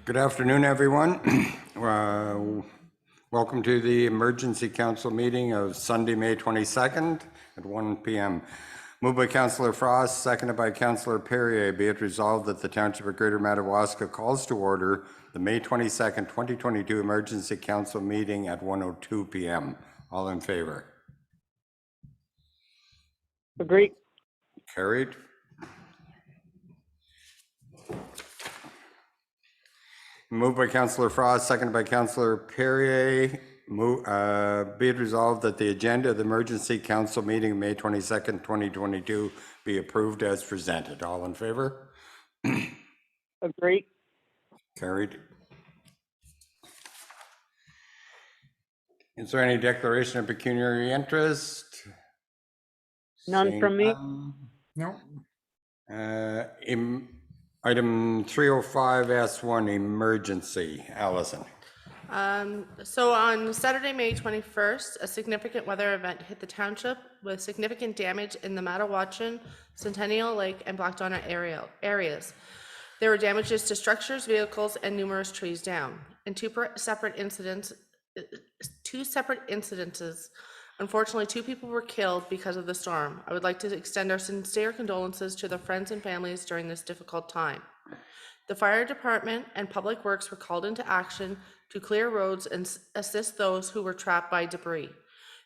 Good afternoon, everyone. Welcome to the Emergency Council meeting of Sunday, May 22nd at 1 p.m. Moved by Councillor Frost, seconded by Councillor Perrier. Be it resolved that the Township of Greater Madawaska calls to order the May 22nd, 2022 Emergency Council meeting at 1:02 p.m. All in favor? Agree. Carried. Moved by Councillor Frost, seconded by Councillor Perrier. Be it resolved that the agenda of the Emergency Council meeting May 22nd, 2022 be approved as presented. All in favor? Agree. Carried. Is there any declaration of pecuniary interest? None Seeing from me. none. No. Item 305S1, emergency. Allison. So on Saturday, May 21st, a significant weather event hit the township with significant damage in the Madawaska, Centennial Lake, and Black Donner areas. There were damages to structures, vehicles, and numerous trees down. In two separate incidences, unfortunately, 2 people were killed because of the storm. I would like to extend our sincere condolences to the friends and families during this difficult time. The fire department and public works were called into action to clear roads and assist those who were trapped by debris.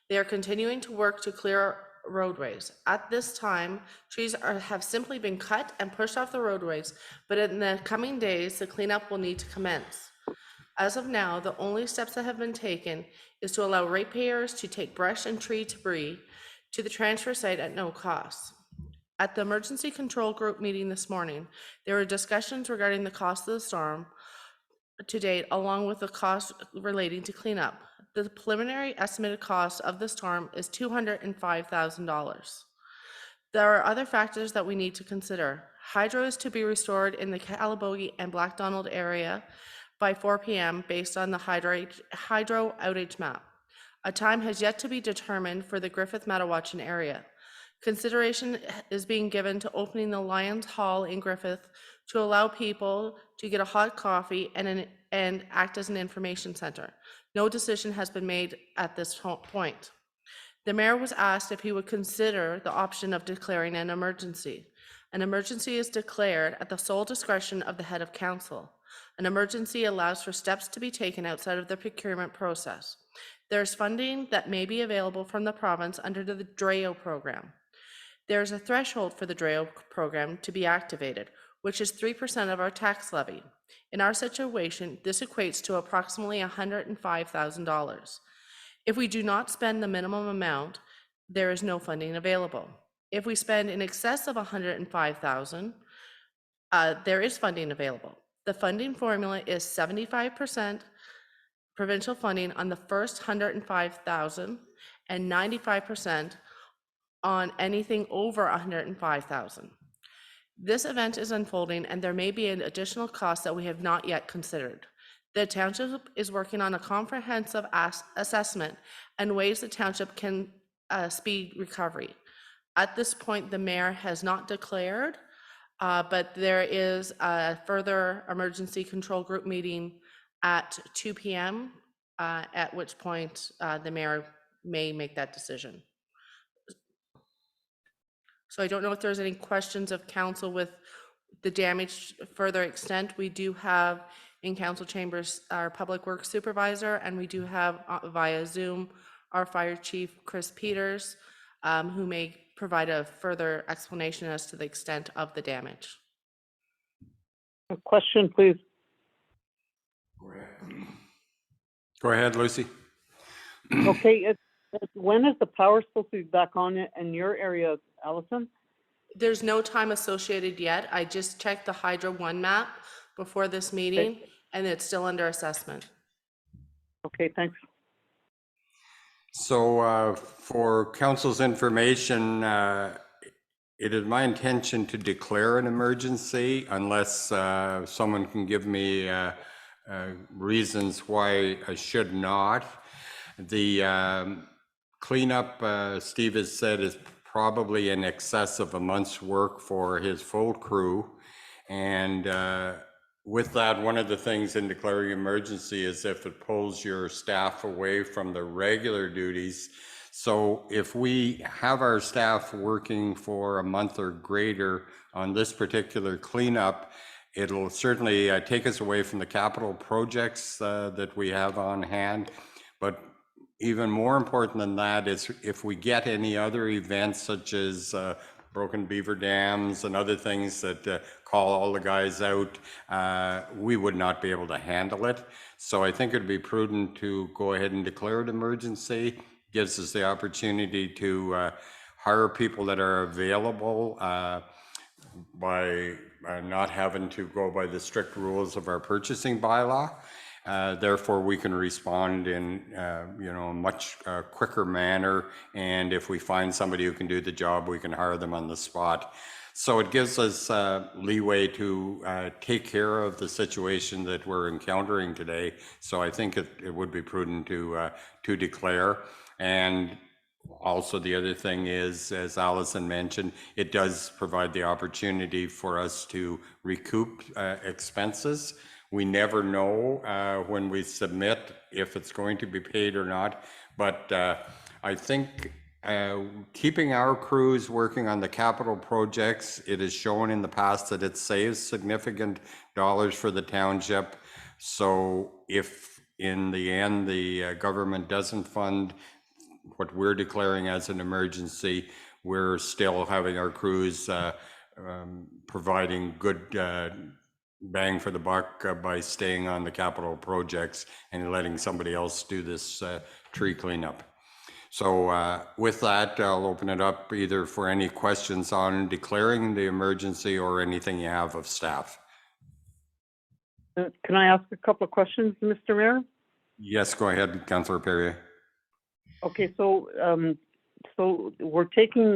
They are continuing to work to clear roadways. At this time, trees have simply been cut and pushed off the roadways, but in the coming days, the cleanup will need to commence. As of now, the only steps that have been taken is to allow ratepayers to take brush and tree debris to the transfer site at no cost. At the emergency control group meeting this morning, there were discussions regarding the cost of the storm to date, along with the cost relating to cleanup. The preliminary estimated cost of the storm is $205,000. There are other factors that we need to consider. Hydro is to be restored in the Calabogie and Black Donald area by 4 p.m. based on the hydro outage map. A time has yet to be determined for the Griffith-Madawaska area. Consideration is being given to opening the Lions Hall in Griffith to allow people to get a hot coffee and act as an information center. No decision has been made at this point. The mayor was asked if he would consider the option of declaring an emergency. An emergency is declared at the sole discretion of the head of council. An emergency allows for steps to be taken outside of the procurement process. There's funding that may be available from the province under the DREO program. There's a threshold for the DREO program to be activated, which is 3% of our tax levy. In our situation, this equates to approximately $105,000. If we do not spend the minimum amount, there is no funding available. If we spend in excess of $105,000, there is funding available. The funding formula is 75% provincial funding on the first $105,000 and 95% on anything over $105,000. This event is unfolding and there may be an additional cost that we have not yet considered. The township is working on a comprehensive assessment and ways the township can speed recovery. At this point, the mayor has not declared, but there is a further emergency control group meeting at 2 p.m., at which point the mayor may make that decision. So I don't know if there's any questions of council with the damage further extent. We do have in council chambers our public works supervisor, and we do have via Zoom our fire chief, Chris Peters, who may provide a further explanation as to the extent of the damage. A question, please. Go ahead, Lucy. Okay, when is the power supposed to be back on in your area, Allison? There's no time associated yet. I just checked the Hydro One map before this meeting, and it's still under assessment. Okay, thanks. So for council's information, it is my intention to declare an emergency unless someone can give me reasons why I should not. The cleanup, Steve has said, is probably in excess of a month's work for his full crew. And with that, one of the things in declaring emergency is if it pulls your staff away from the regular duties. So if we have our staff working for a month or greater on this particular cleanup, it'll certainly take us away from the capital projects that we have on hand. But even more important than that is if we get any other events such as broken beaver dams and other things that call all the guys out, we would not be able to handle it. So I think it'd be prudent to go ahead and declare an emergency. Gives us the opportunity to hire people that are available by not having to go by the strict rules of our purchasing bylaw. Therefore, we can respond in a much quicker manner. And if we find somebody who can do the job, we can hire them on the spot. So it gives us leeway to take care of the situation that we're encountering today. So I think it would be prudent to declare. And also the other thing is, as Allison mentioned, it does provide the opportunity for us to recoup expenses. We never know when we submit if it's going to be paid or not, but I think keeping our crews working on the capital projects, it has shown in the past that it saves significant dollars for the township. So if in the end the government doesn't fund what we're declaring as an emergency, we're still having our crews providing good bang for the buck by staying on the capital projects and letting somebody else do this tree cleanup. So with that, I'll open it up either for any questions on declaring the emergency or anything you have of staff. Can I ask a couple of questions, Mr. Mayor? Yes, go ahead, Councillor Perrier. Okay, so we're taking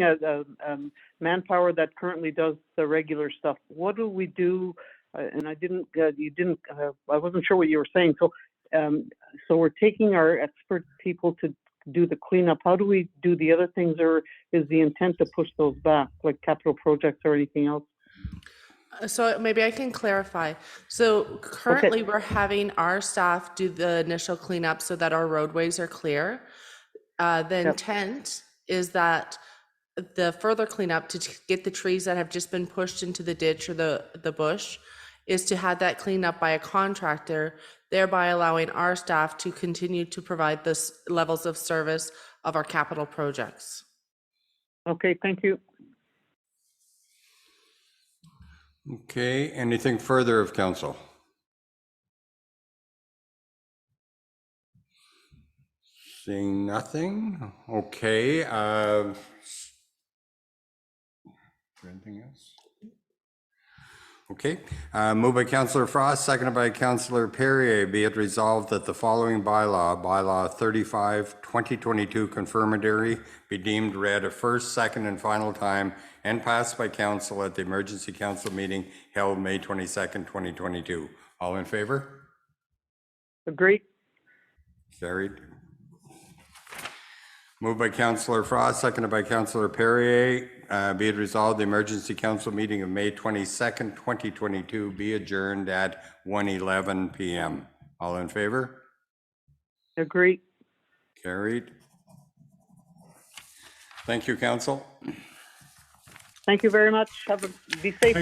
manpower that currently does the regular stuff. What do we do? And I wasn't sure what you were saying. So we're taking our expert people to do the cleanup. How do we do the other things, or is the intent to push those back, like capital projects or anything else? So maybe I can clarify. So currently we're having our staff do the initial cleanup so that our roadways are clear. The intent is that the further cleanup to get the trees that have just been pushed into the ditch or the bush is to have that cleaned up by a contractor, thereby allowing our staff to continue to provide the levels of service of our capital projects. Okay, thank you. Okay, anything further of council? Seeing nothing. Okay. Anything else? Okay. Moved by Councillor Frost, seconded by Councillor Perrier. Be it resolved that the following bylaw 35, 2022 confirmatory, be deemed read a first, second, and final time and passed by council at the emergency council meeting held May 22nd, 2022. All in favor? Agree. Carried. Moved by Councillor Frost, seconded by Councillor Perrier. Be it resolved, the emergency council meeting of May 22nd, 2022 be adjourned at 1:11 p.m. All in favor? Agree. Carried. Thank you, council. Thank you very much. Be safe.